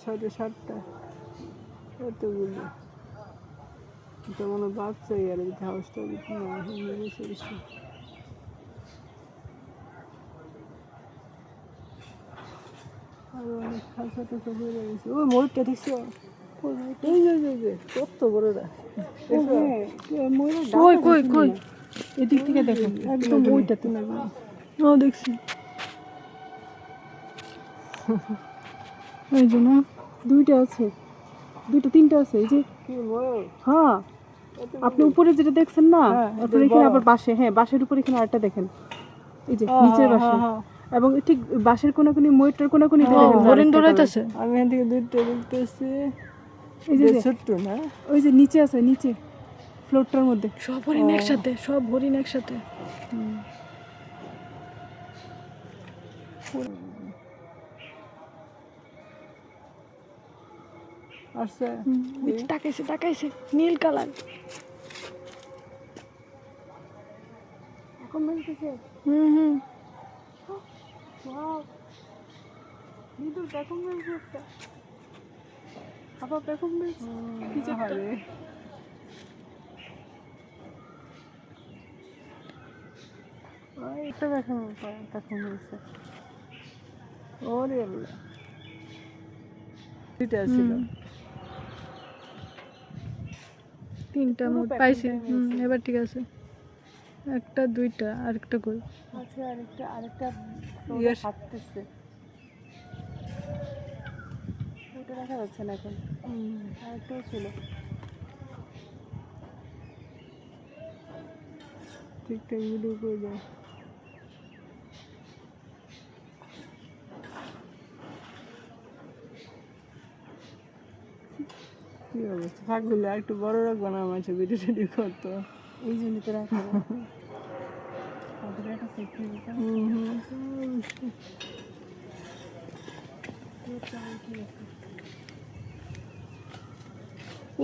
6টা 7টা এতগুলো তো মনে বাচ্চা আর হাউসটা বেশি আর অনেক খাঁচা টাচা হয়ে গেছে। ওই ময়ূরটা দেখছো? কত বড়টা কই কই কই এদিক থেকে দেখো, একদম ওইটাতে। ও দেখছি, এই যে না, দুইটা আছে, দুইটা তিনটা আছে। এই যে কি ময়ূর? হ্যাঁ, আপনি উপরে যেটা দেখছেন না, হ্যাঁ, তারপরে এখানে আবার বাসে, হ্যাঁ বাসের উপরে এখানে আরেকটা দেখেন, এই যে নিচের বাসে, এবং ঠিক বাসের কোনাকুনি ময়ূরটার কোনাকুনি হরিণ দৌড়াইতেছে। আমি এখান থেকে দুইটা দেখতেছি। এই যে ছোট্ট না, ওই যে নিচে আছে, নিচে ফ্লোরটার মধ্যে সব হরিণ একসাথে, সব হরিণ একসাথে। আসছে তাকাইছে তাকাইছে, নীল কালার। এখন বলতেছে হুম ওয়াও, নিদুর দেখুন বলছে একটা আবার দেখুন বলছে কি যে হবে। একটা দেখুন বলছে ওরে আল্লাহ, দুইটা ছিল, তিনটা মোট পাইছে। এবার ঠিক আছে, একটা দুইটা, আরেকটা কই? আচ্ছা আরেকটা হাঁটতেছে, ওটা দেখা যাচ্ছে না এখন। আরেকটাও ছিল, ঠিকঠাক ভিডিও করে দাও। কি অবস্থা, থাকলে আর একটু বড় রাখবো না, আমার ভিডিও টিডিও করতো, এই জন্য তো রাখবো।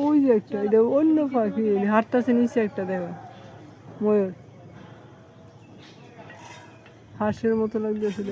ওই যে একটা, এটা অন্য পাখি হাঁটতেছে নিচে একটা, দেখো ময়ূর, হাঁসের মতো লাগতেছিল।